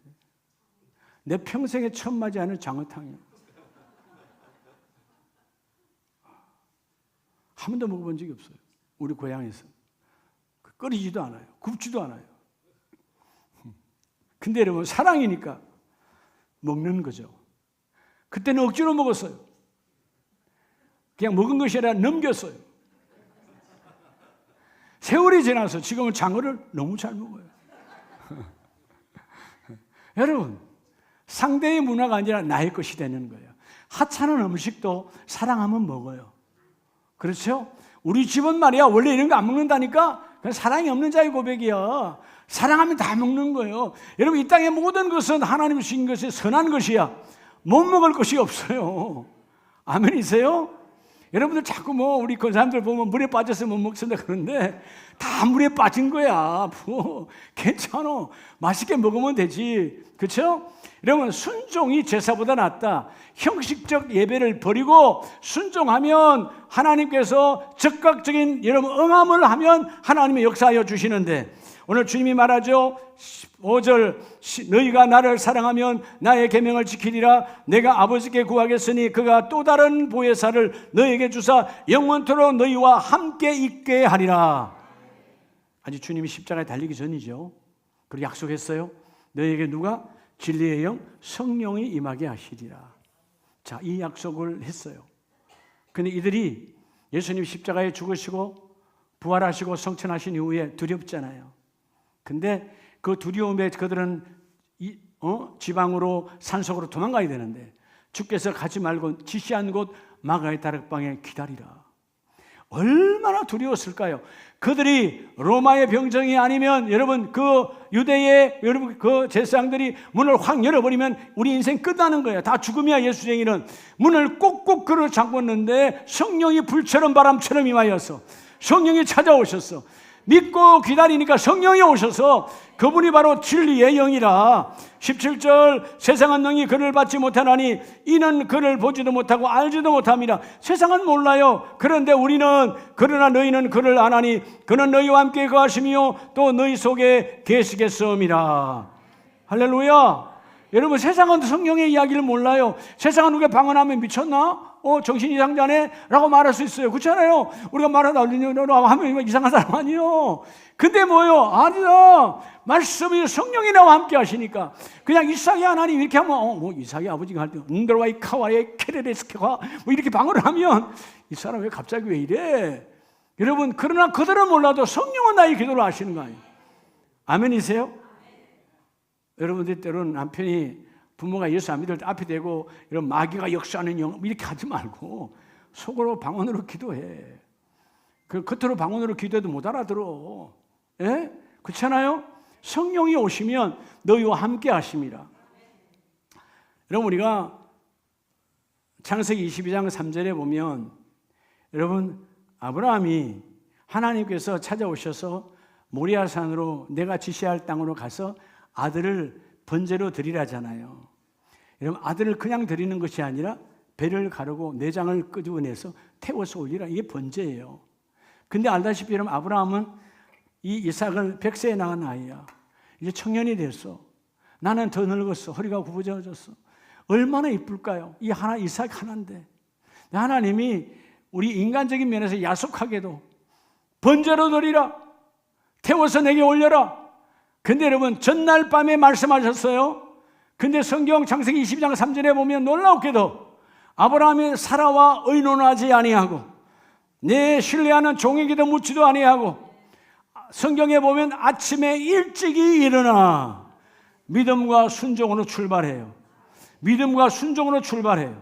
내 평생에 처음 맞이하는 장어탕이에요. 한 번도 먹어본 적이 없어요. 우리 고향에서. 끓이지도 않아요. 굽지도 않아요. 근데 여러분, 사랑이니까 먹는 거죠. 그때는 억지로 먹었어요. 그냥 먹은 것이 아니라 넘겼어요. 세월이 지나서 지금은 장어를 너무 잘 먹어요. 여러분, 상대의 문화가 아니라 나의 것이 되는 거예요. 하찮은 음식도 사랑하면 먹어요. 그렇죠? 우리 집은 말이야, 원래 이런 거 안 먹는다니까? 그냥 사랑이 없는 자의 고백이야. 사랑하면 다 먹는 거예요. 여러분, 이 땅의 모든 것은 하나님이 주신 것이 선한 것이야. 못 먹을 것이 없어요. 아멘이세요? 여러분들 자꾸 뭐 우리 그 사람들 보면 물에 빠져서 못 먹습니다 그런데 다 물에 빠진 거야. 뭐 괜찮아. 맛있게 먹으면 되지. 그렇죠? 여러분 순종이 제사보다 낫다. 형식적 예배를 버리고 순종하면 하나님께서 적극적인 여러분 응함을 하면 하나님이 역사하여 주시는데 오늘 주님이 말하죠. 5절 너희가 나를 사랑하면 나의 계명을 지키리라. 내가 아버지께 구하겠으니 그가 또 다른 보혜사를 너희에게 주사 영원토록 너희와 함께 있게 하리라. 아직 주님이 십자가에 달리기 전이죠. 그리고 약속했어요. 너희에게 누가? 진리의 영 성령이 임하게 하시리라. 자, 이 약속을 했어요. 근데 이들이 예수님 십자가에 죽으시고 부활하시고 성천하신 이후에 두렵잖아요. 근데 그 두려움에 그들은 지방으로 산속으로 도망가야 되는데 주께서 가지 말고 지시한 곳 마가의 다락방에 기다리라. 얼마나 두려웠을까요? 그들이 로마의 병정이 아니면 여러분 그 유대의 여러분 그 제사장들이 문을 확 열어버리면 우리 인생 끝나는 거예요. 다 죽음이야. 예수쟁이는 문을 꼭꼭 걸어 잠궜는데 성령이 불처럼 바람처럼 임하여서 성령이 찾아오셨어. 믿고 기다리니까 성령이 오셔서 그분이 바로 진리의 영이라. 17절 세상은 능히 그를 받지 못하나니 이는 그를 보지도 못하고 알지도 못함이라. 세상은 몰라요. 그런데 우리는 그러나 너희는 그를 아나니 그는 너희와 함께 거하시며 또 너희 속에 계시겠음이라. 할렐루야. 여러분 세상은 성령의 이야기를 몰라요. 세상은 우리가 방언하면 미쳤나? 정신 이상자네? 라고 말할 수 있어요. 그렇잖아요. 우리가 말하다 하면 이상한 사람 아니에요. 근데 뭐요? 아니야. 말씀이 성령이 나와 함께 하시니까 그냥 이삭이 하나님 이렇게 하면 이삭이 아버지가 할 때 은들와이 카와의 케레레스케가 뭐 이렇게 방언을 하면 이 사람 왜 갑자기 왜 이래? 여러분 그러나 그들은 몰라도 성령은 나의 기도를 하시는 거 아니에요. 아멘이세요? 여러분들 때로는 남편이 부모가 예수 안 믿을 때 앞에 대고 이런 마귀가 역사하는 영 이렇게 하지 말고 속으로 방언으로 기도해. 그 겉으로 방언으로 기도해도 못 알아들어. 예? 그렇잖아요? 성령이 오시면 너희와 함께 하심이라. 여러분 우리가 창세기 22장 3절에 보면 여러분 아브라함이 하나님께서 찾아오셔서 모리아산으로 내가 지시할 땅으로 가서 아들을 번제로 드리라잖아요. 여러분 아들을 그냥 드리는 것이 아니라 배를 가르고 내장을 끄집어내서 태워서 올리라. 이게 번제예요. 근데 알다시피 여러분 아브라함은 이 이삭을 100세에 낳은 아이야. 이제 청년이 됐어. 나는 더 늙었어. 허리가 굽어져졌어. 얼마나 이쁠까요? 이 하나 이삭 하나인데 하나님이 우리 인간적인 면에서 야속하게도 번제로 드리라. 태워서 내게 올려라. 근데 여러분 전날 밤에 말씀하셨어요. 근데 성경 창세기 22장 3절에 보면 놀랍게도 아브라함이 사라와 의논하지 아니하고 내 신뢰하는 종에게도 묻지도 아니하고 성경에 보면 아침에 일찍이 일어나 믿음과 순종으로 출발해요. 믿음과 순종으로 출발해요.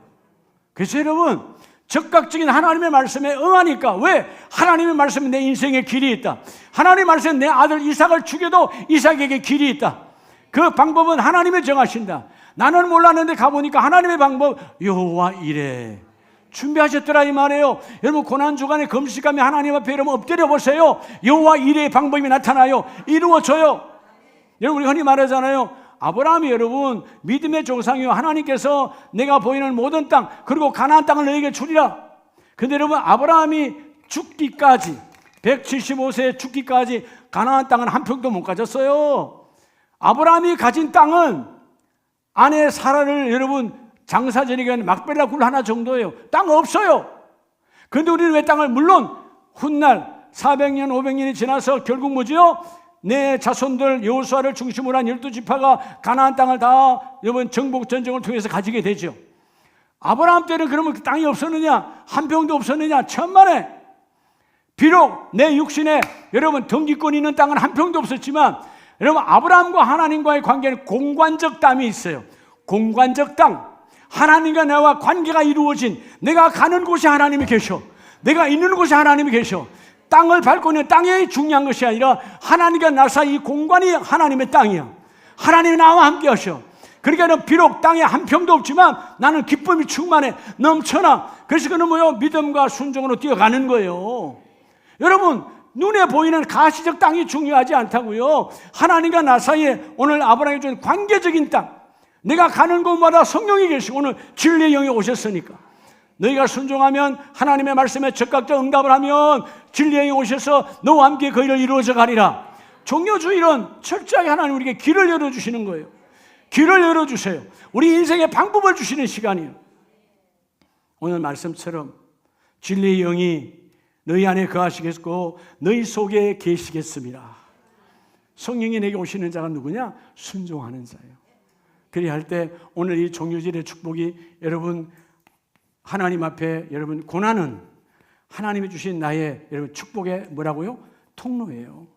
그래서 여러분 적극적인 하나님의 말씀에 응하니까 왜? 하나님의 말씀은 내 인생에 길이 있다. 하나님의 말씀은 내 아들 이삭을 죽여도 이삭에게 길이 있다. 그 방법은 하나님이 정하신다. 나는 몰랐는데 가보니까 하나님의 방법 여호와 이래 준비하셨더라 이 말이에요. 여러분 고난주간에 금식하며 하나님 앞에 여러분 엎드려 보세요. 여호와 이래의 방법이 나타나요. 이루어져요. 여러분 우리 흔히 말하잖아요. 아브라함이 여러분 믿음의 조상이요 하나님께서 내가 보이는 모든 땅 그리고 가나안 땅을 너에게 주리라. 근데 여러분 아브라함이 죽기까지 175세 죽기까지 가나안 땅은 한 평도 못 가졌어요. 아브라함이 가진 땅은 아내 사라를 여러분 장사전이가 막벨라 굴 하나 정도예요. 땅 없어요. 그런데 우리는 왜 땅을 물론 훗날 400년 500년이 지나서 결국 뭐지요? 내 자손들 여호수아를 중심으로 한 12지파가 가나안 땅을 다 여러분 정복 전쟁을 통해서 가지게 되죠. 아브라함 때는 그러면 그 땅이 없었느냐? 한 평도 없었느냐? 천만에. 비록 내 육신에 여러분 등기권 있는 땅은 한 평도 없었지만 여러분 아브라함과 하나님과의 관계는 공관적 땅이 있어요. 공관적 땅. 하나님과 나와 관계가 이루어진 내가 가는 곳에 하나님이 계셔. 내가 있는 곳에 하나님이 계셔. 땅을 밟고 있는 땅이 중요한 것이 아니라 하나님과 나 사이 이 공간이 하나님의 땅이야. 하나님이 나와 함께 하셔. 그러니까 비록 땅에 한 평도 없지만 나는 기쁨이 충만해, 넘쳐나. 그래서 그는 뭐요? 믿음과 순종으로 뛰어가는 거예요. 여러분, 눈에 보이는 가시적 땅이 중요하지 않다고요. 하나님과 나 사이에 오늘 아브라함이 준 관계적인 땅, 내가 가는 곳마다 성령이 계시고 오늘 진리의 영이 오셨으니까 너희가 순종하면, 하나님의 말씀에 적극적 응답을 하면 진리의 영이 오셔서 너와 함께 그 일을 이루어져 가리라. 종료주일은 철저하게 하나님 우리에게 길을 열어주시는 거예요. 길을 열어주세요. 우리 인생의 방법을 주시는 시간이에요. 오늘 말씀처럼 진리의 영이 너희 안에 거하시겠고 너희 속에 계시겠습니다. 성령이 내게 오시는 자가 누구냐? 순종하는 자예요. 그래야 할 때 오늘 이 종료절의 축복이 여러분 하나님 앞에, 여러분 고난은 하나님이 주신 나의 여러분 축복의 뭐라고요? 통로예요.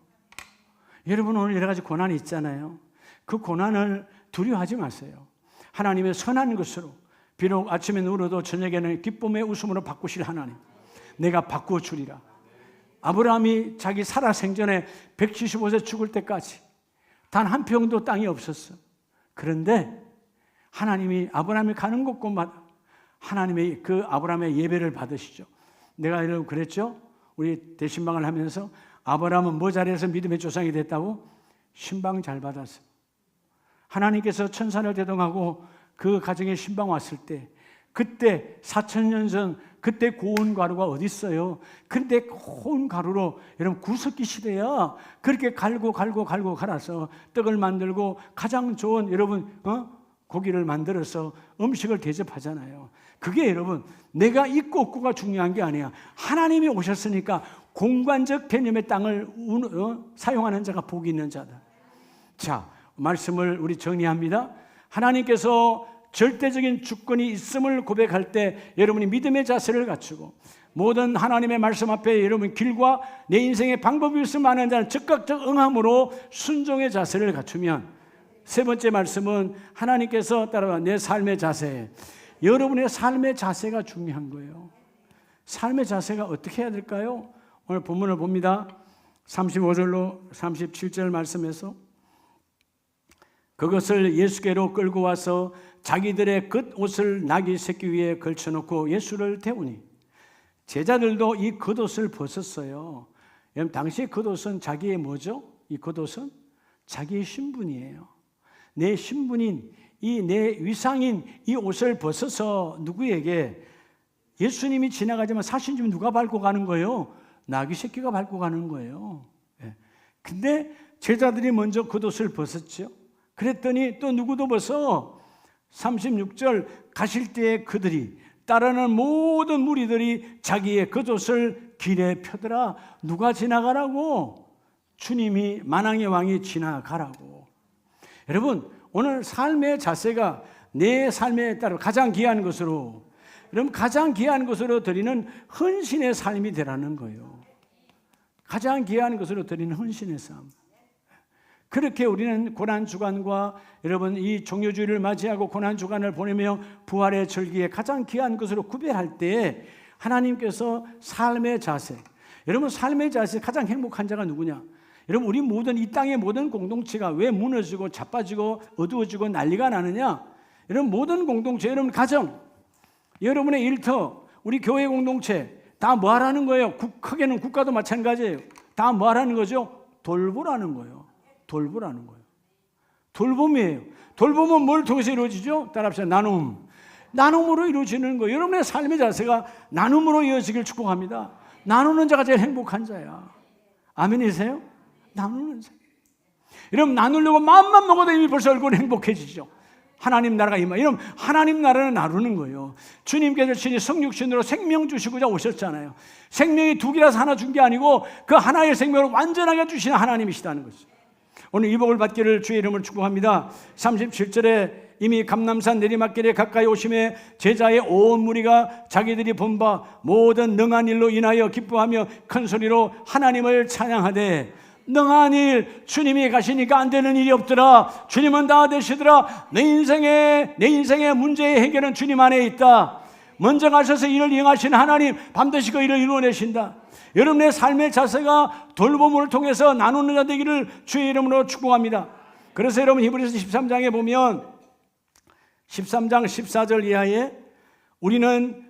여러분 오늘 여러 가지 고난이 있잖아요. 그 고난을 두려워하지 마세요. 하나님의 선한 것으로, 비록 아침에 울어도 저녁에는 기쁨의 웃음으로 바꾸실 하나님, 내가 바꾸어 주리라. 아브라함이 자기 살아 생전에 175세 죽을 때까지 단 한 평도 땅이 없었어. 그런데 하나님이 아브라함이 가는 곳곳마다 하나님의 그 아브라함의 예배를 받으시죠. 내가 이러고 그랬죠. 우리 대신방을 하면서 아브라함은 뭐 잘해서 믿음의 조상이 됐다고? 신방 잘 받았어. 하나님께서 천산을 대동하고 그 가정에 신방 왔을 때, 그때 4,000년 전 그때 고운 가루가 어디 있어요? 그런데 고운 가루로 여러분 구석기 시대야 그렇게 갈고 갈아서 떡을 만들고 가장 좋은 여러분 고기를 만들어서 음식을 대접하잖아요. 그게 여러분 내가 있고 없고가 중요한 게 아니야. 하나님이 오셨으니까 공간적 개념의 땅을 사용하는 자가 복이 있는 자다. 자, 말씀을 우리 정리합니다. 하나님께서 절대적인 주권이 있음을 고백할 때 여러분이 믿음의 자세를 갖추고 모든 하나님의 말씀 앞에 여러분 길과 내 인생의 방법이 있으면 하는 자는 즉각적 응함으로 순종의 자세를 갖추면, 세 번째 말씀은 하나님께서 따라와 내 삶의 자세. 여러분의 삶의 자세가 중요한 거예요. 삶의 자세가 어떻게 해야 될까요? 오늘 본문을 봅니다. 35절로 37절 말씀에서 그것을 예수께로 끌고 와서 자기들의 겉옷을 나귀 새끼 위에 걸쳐놓고 예수를 태우니 제자들도 이 겉옷을 벗었어요. 여러분 당시의 겉옷은 자기의 뭐죠? 이 겉옷은 자기의 신분이에요. 내 신분인 이 내 위상인 이 옷을 벗어서 누구에게? 예수님이 지나가지만 사신 좀 누가 밟고 가는 거예요? 나귀 새끼가 밟고 가는 거예요. 근데 제자들이 먼저 겉옷을 벗었죠. 그랬더니 또 누구도 벗어? 36절 가실 때에 그들이 따르는 모든 무리들이 자기의 겉옷을 길에 펴더라. 누가 지나가라고? 주님이 만왕의 왕이 지나가라고. 여러분 오늘 삶의 자세가 내 삶에 따라 가장 귀한 것으로, 여러분 가장 귀한 것으로 드리는 헌신의 삶이 되라는 거예요. 가장 귀한 것으로 드리는 헌신의 삶. 그렇게 우리는 고난주간과 여러분 이 종료주일을 맞이하고 고난주간을 보내며 부활의 절기에 가장 귀한 것으로 구별할 때 하나님께서 삶의 자세, 여러분 삶의 자세 가장 행복한 자가 누구냐? 여러분 우리 모든 이 땅의 모든 공동체가 왜 무너지고 자빠지고 어두워지고 난리가 나느냐? 여러분 모든 공동체, 여러분 가정, 여러분의 일터, 우리 교회 공동체 다 뭐 하라는 거예요? 크게는 국가도 마찬가지예요. 다 뭐 하라는 거죠? 돌보라는 거예요. 돌보라는 거예요. 돌봄이에요. 돌봄은 뭘 통해서 이루어지죠? 따라합시다. 나눔. 나눔으로 이루어지는 거예요. 여러분의 삶의 자세가 나눔으로 이어지길 축복합니다. 나누는 자가 제일 행복한 자야. 아멘이세요? 나누는 자. 여러분 나누려고 마음만 먹어도 이미 벌써 얼굴이 행복해지죠. 하나님 나라가 임하. 여러분 하나님 나라는 나누는 거예요. 주님께서 친히 성육신으로 생명 주시고자 오셨잖아요. 생명이 두 개라서 하나 준 게 아니고 그 하나의 생명을 완전하게 주시는 하나님이시다는 거죠. 오늘 이 복을 받기를 주의 이름으로 축복합니다. 37절에 이미 감람산 내리막길에 가까이 오심에 제자의 온 무리가 자기들이 본 바 모든 능한 일로 인하여 기뻐하며 큰 소리로 하나님을 찬양하되, 능한 일, 주님이 가시니까 안 되는 일이 없더라. 주님은 다 되시더라. 내 인생의 문제의 해결은 주님 안에 있다. 먼저 가셔서 일을 이행하시는 하나님 반드시 그 일을 이루어내신다. 여러분의 삶의 자세가 돌봄을 통해서 나누는 자 되기를 주의 이름으로 축복합니다. 그래서 여러분 히브리서 13장에 보면 13장 14절 이하에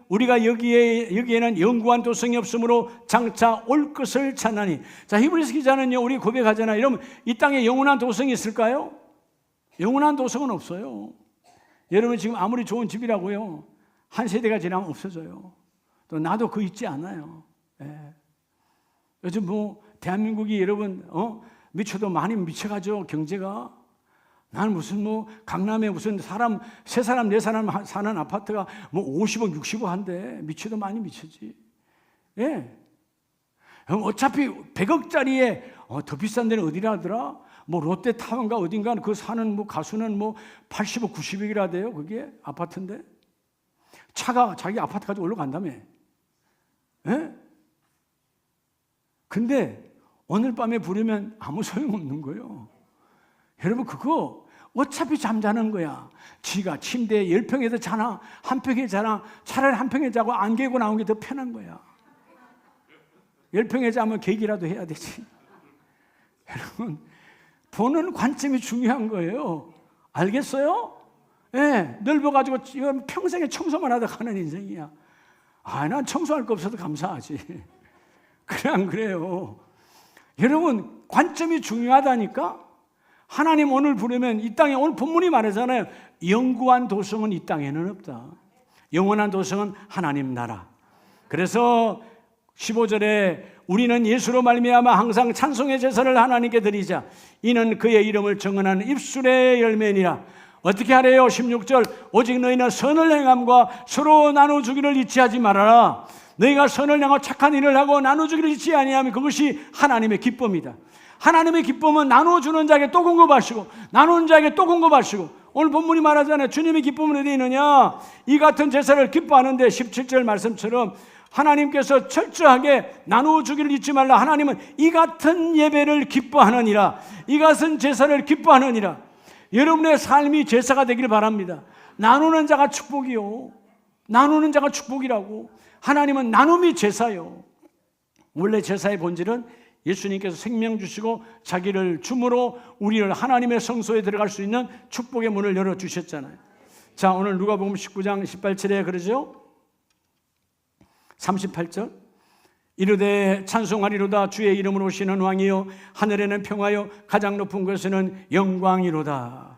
우리가 여기에는 영구한 도성이 없으므로 장차 올 것을 찾나니. 자, 히브리서 기자는요, 우리 고백하잖아요. 이러면 이 땅에 영원한 도성이 있을까요? 영원한 도성은 없어요. 여러분 지금 아무리 좋은 집이라고요, 한 세대가 지나면 없어져요. 또 나도 그 있지 않아요. 예. 요즘 대한민국이 여러분 미쳐도 많이 미쳐가죠. 경제가. 나는 무슨 강남에 무슨 세 사람 네 사람 사는 아파트가 50억 60억 한데 미쳐도 많이 미쳤지. 예. 어차피 100억짜리에 더 비싼 데는 어디라 하더라? 롯데타운가 어딘가 그 사는 가수는 80억 90억이라대요. 그게 아파트인데. 차가 자기 아파트까지 올라간다며. 예? 근데 오늘 밤에 부르면 아무 소용없는 거예요. 여러분 그거 어차피 잠자는 거야. 지가 침대에 10평에서 자나 한 평에 자나 차라리 한 평에 자고 안 개고 나온 게 더 편한 거야. 10평에 자면 계기라도 해야 되지. 여러분 보는 관점이 중요한 거예요. 알겠어요? 예, 넓어가지고 이건 평생에 청소만 하다 가는 인생이야. 난 청소할 거 없어도 감사하지. 그래 안 그래요? 여러분 관점이 중요하다니까. 하나님 오늘 부르면 이 땅에 오늘 본문이 말하잖아요. 영구한 도성은 이 땅에는 없다. 영원한 도성은 하나님 나라. 그래서 15절에 우리는 예수로 말미암아 항상 찬송의 제사를 하나님께 드리자. 이는 그의 이름을 정언하는 입술의 열매니라. 어떻게 하래요? 16절 오직 너희는 선을 행함과 서로 나눠주기를 잊지 하지 말아라. 너희가 선을 행하고 착한 일을 하고 나눠주기를 잊지 아니하면 그것이 하나님의 기쁨이다. 하나님의 기쁨은 나눠주는 자에게 또 공급하시고 나누는 자에게 또 공급하시고. 오늘 본문이 말하잖아요. 주님의 기쁨은 어디 있느냐? 이 같은 제사를 기뻐하는데 17절 말씀처럼 하나님께서 철저하게 나누어주기를 잊지 말라. 하나님은 이 같은 예배를 기뻐하느니라. 이 같은 제사를 기뻐하느니라. 여러분의 삶이 제사가 되기를 바랍니다. 나누는 자가 축복이요. 나누는 자가 축복이라고. 하나님은 나눔이 제사요. 원래 제사의 본질은 예수님께서 생명 주시고 자기를 줌으로 우리를 하나님의 성소에 들어갈 수 있는 축복의 문을 열어주셨잖아요. 자, 오늘 누가복음 19장 18절에 그러죠. 38절 이르되 찬송하리로다 주의 이름으로 오시는 왕이요 하늘에는 평화요 가장 높은 곳에는 영광이로다.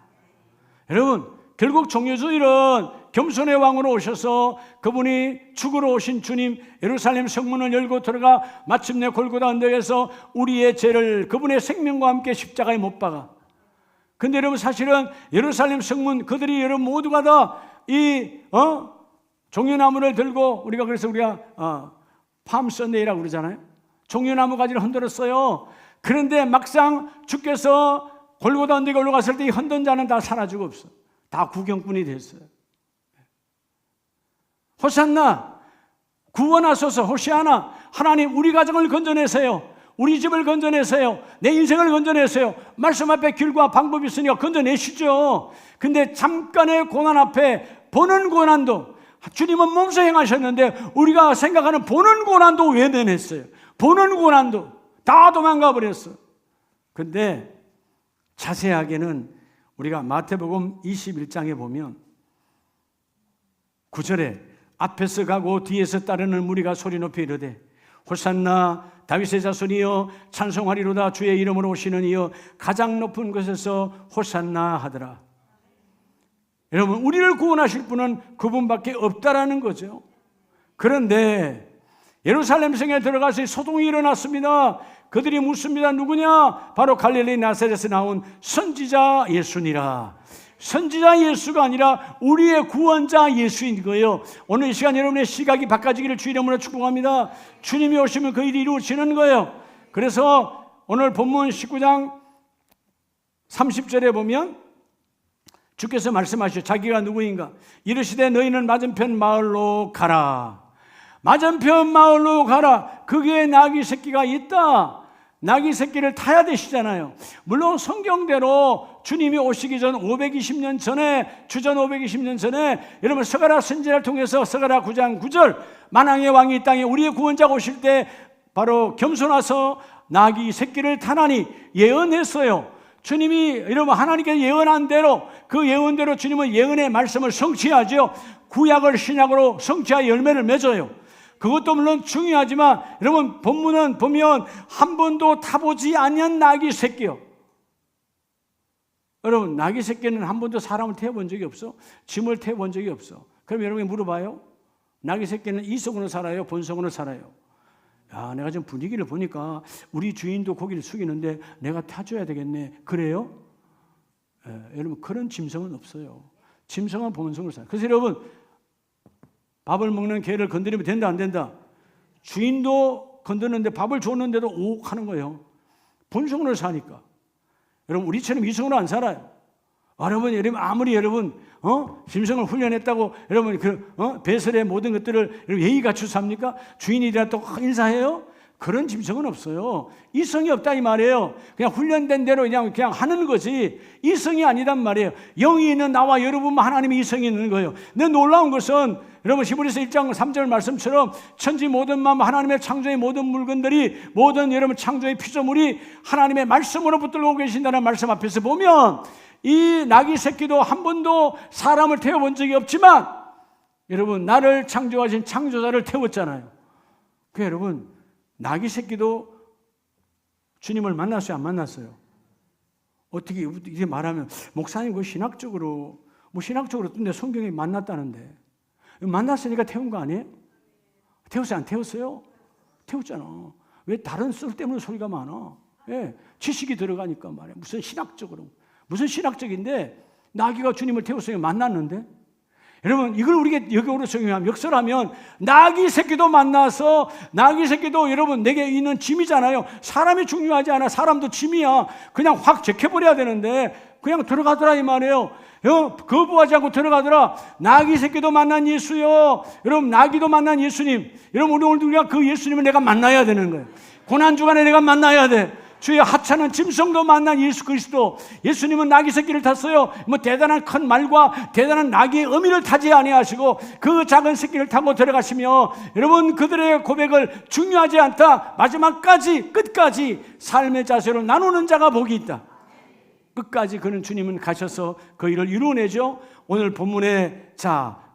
여러분 결국 종려주일은 겸손의 왕으로 오셔서 그분이 죽으러 오신 주님 예루살렘 성문을 열고 들어가 마침내 골고다 언덕에서 우리의 죄를 그분의 생명과 함께 십자가에 못 박아. 근데 여러분 사실은 예루살렘 성문 그들이 여러분 모두가 다 이 종려나무를 들고 우리가 팜 선데이라고 그러잖아요. 종려나무 가지를 흔들었어요. 그런데 막상 주께서 골고다 언덕에 올라갔을 때 이 흔든 자는 다 사라지고 없어. 다 구경꾼이 됐어요. 호산나 구원하소서. 호시아나 하나님 우리 가정을 건져내세요. 우리 집을 건져내세요. 내 인생을 건져내세요. 말씀 앞에 길과 방법이 있으니까 건져내시죠. 근데 잠깐의 고난 앞에 보는 고난도 주님은 몸소 행하셨는데 우리가 생각하는 보는 고난도 외면했어요. 보는 고난도 다 도망가 버렸어. 근데 자세하게는 우리가 마태복음 21장에 보면 9절에 앞에서 가고 뒤에서 따르는 무리가 소리 높이 이르되 호산나 다윗의 자손이여 찬송하리로다 주의 이름으로 오시는 이여 가장 높은 곳에서 호산나 하더라. 여러분 우리를 구원하실 분은 그분밖에 없다라는 거죠. 그런데 예루살렘 성에 들어가서 소동이 일어났습니다. 그들이 묻습니다. 누구냐? 바로 갈릴리 나사렛에서 나온 선지자 예수니라. 선지자 예수가 아니라 우리의 구원자 예수인 거예요. 오늘 이 시간 여러분의 시각이 바꿔지기를 주 이름으로 축복합니다. 주님이 오시면 그 일이 이루어지는 거예요. 그래서 오늘 본문 19장 30절에 보면 주께서 말씀하시죠. 자기가 누구인가? 이르시되 너희는 맞은편 마을로 가라. 맞은편 마을로 가라. 거기에 나귀 새끼가 있다. 나귀 새끼를 타야 되시잖아요. 물론 성경대로 주님이 오시기 전 520년 전에 주전 520년 전에 여러분 스가랴 선지자를 통해서 스가랴 9장 9절 만왕의 왕이 이 땅에 우리의 구원자가 오실 때 바로 겸손하서 나귀 새끼를 타나니 예언했어요. 주님이 여러분 하나님께서 예언한 대로 그 예언대로 주님은 예언의 말씀을 성취하죠. 구약을 신약으로 성취하여 열매를 맺어요. 그것도 물론 중요하지만 여러분 본문은 보면 한 번도 타보지 아니한 나귀 새끼요. 여러분 나귀 새끼는 한 번도 사람을 태워본 적이 없어? 짐을 태워본 적이 없어. 그럼 여러분이 물어봐요. 나귀 새끼는 이성으로 살아요? 본성으로 살아요? 야, 내가 지금 분위기를 보니까 우리 주인도 고기를 숙이는데 내가 타줘야 되겠네. 그래요? 여러분 그런 짐승은 없어요. 짐승은 본성으로 살아요. 그래서 여러분 밥을 먹는 개를 건드리면 된다 안 된다? 주인도 건드는데 밥을 줬는데도 옥 하는 거예요. 본성으로 사니까. 여러분 우리처럼 이성으로 안 살아요. 여러분 아무리 여러분 짐승을 훈련했다고 여러분 배설의 모든 것들을 예의 갖추어 삽니까? 주인이라 또 인사해요? 그런 짐승은 없어요. 이성이 없다 이 말이에요. 그냥 훈련된 대로 그냥 하는 거지 이성이 아니단 말이에요. 영이 있는 나와 여러분만 하나님의 이성이 있는 거예요. 근데 놀라운 것은 여러분 히브리서 1장 3절 말씀처럼 천지 모든 만 하나님의 창조의 모든 물건들이 모든 여러분 창조의 피조물이 하나님의 말씀으로 붙들고 계신다는 말씀 앞에서 보면 이 나귀 새끼도 한 번도 사람을 태워본 적이 없지만 여러분 나를 창조하신 창조자를 태웠잖아요. 그 여러분 나귀 새끼도 주님을 만났어요? 안 만났어요? 어떻게 이렇게 말하면 목사님 그 신학적으로 근데 성경에 만났다는데 만났으니까 태운 거 아니에요? 태웠어요? 안 태웠어요? 태웠잖아. 왜 다른 쓸데없는 소리가 많아? 예, 지식이 들어가니까 말이야. 무슨 신학적인데 나귀가 주님을 태웠어요. 만났는데 여러분 이걸 우리가 역으로 적용하면 역설하면 나귀 새끼도 만나서 나귀 새끼도 여러분 내게 있는 짐이잖아요. 사람이 중요하지 않아. 사람도 짐이야. 그냥 확 제껴버려야 되는데 그냥 들어가더라 이 말이에요. 거부하지 않고 들어가더라. 나귀 새끼도 만난 예수요. 여러분 나귀도 만난 예수님. 여러분 오늘 우리가 그 예수님을 내가 만나야 되는 거예요. 고난주간에 내가 만나야 돼. 주의 하찮은 짐승도 만난 예수 그리스도. 예수님은 나귀 새끼를 탔어요. 대단한 큰 말과 대단한 나귀의 어미를 타지 아니하시고 그 작은 새끼를 타고 들어가시며 여러분 그들의 고백을 중요하지 않다. 마지막까지 끝까지 삶의 자세로 나누는 자가 복이 있다. 끝까지 그는 주님은 가셔서 그 일을 이루어내죠. 오늘 본문에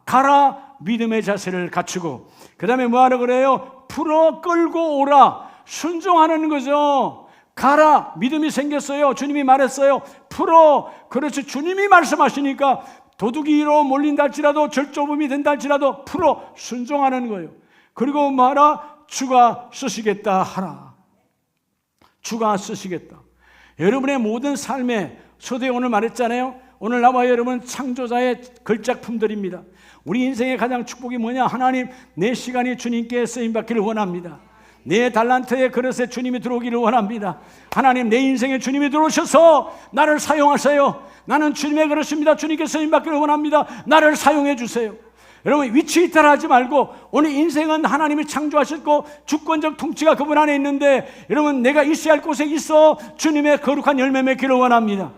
가라 믿음의 자세를 갖추고 그 다음에 뭐하라 그래요? 풀어 끌고 오라. 순종하는 거죠. 가라 믿음이 생겼어요. 주님이 말했어요. 풀어. 그렇지 주님이 말씀하시니까 도둑이로 몰린다 할지라도 절조범이 된다 할지라도 풀어 순종하는 거예요. 그리고 뭐하라? 주가 쓰시겠다 하라. 주가 쓰시겠다. 여러분의 모든 삶에 저도 오늘 말했잖아요. 오늘 나와 여러분 창조자의 걸작품들입니다. 우리 인생의 가장 축복이 뭐냐? 하나님 내 시간이 주님께 쓰임받기를 원합니다. 내 달란트의 그릇에 주님이 들어오기를 원합니다. 하나님 내 인생에 주님이 들어오셔서 나를 사용하세요. 나는 주님의 그릇입니다. 주님께 쓰임받기를 원합니다. 나를 사용해 주세요. 여러분 위치 이탈하지 말고 오늘 인생은 하나님이 창조하셨고 주권적 통치가 그분 안에 있는데 여러분 내가 있어야 할 곳에 있어 주님의 거룩한 열매 맺기를 원합니다.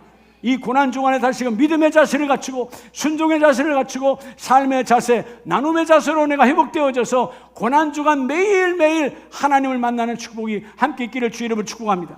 이 고난중간에 다시금 믿음의 자세를 갖추고 순종의 자세를 갖추고 삶의 자세, 나눔의 자세로 내가 회복되어져서 고난중간 매일매일 하나님을 만나는 축복이 함께 있기를 주의 이름으로 축복합니다.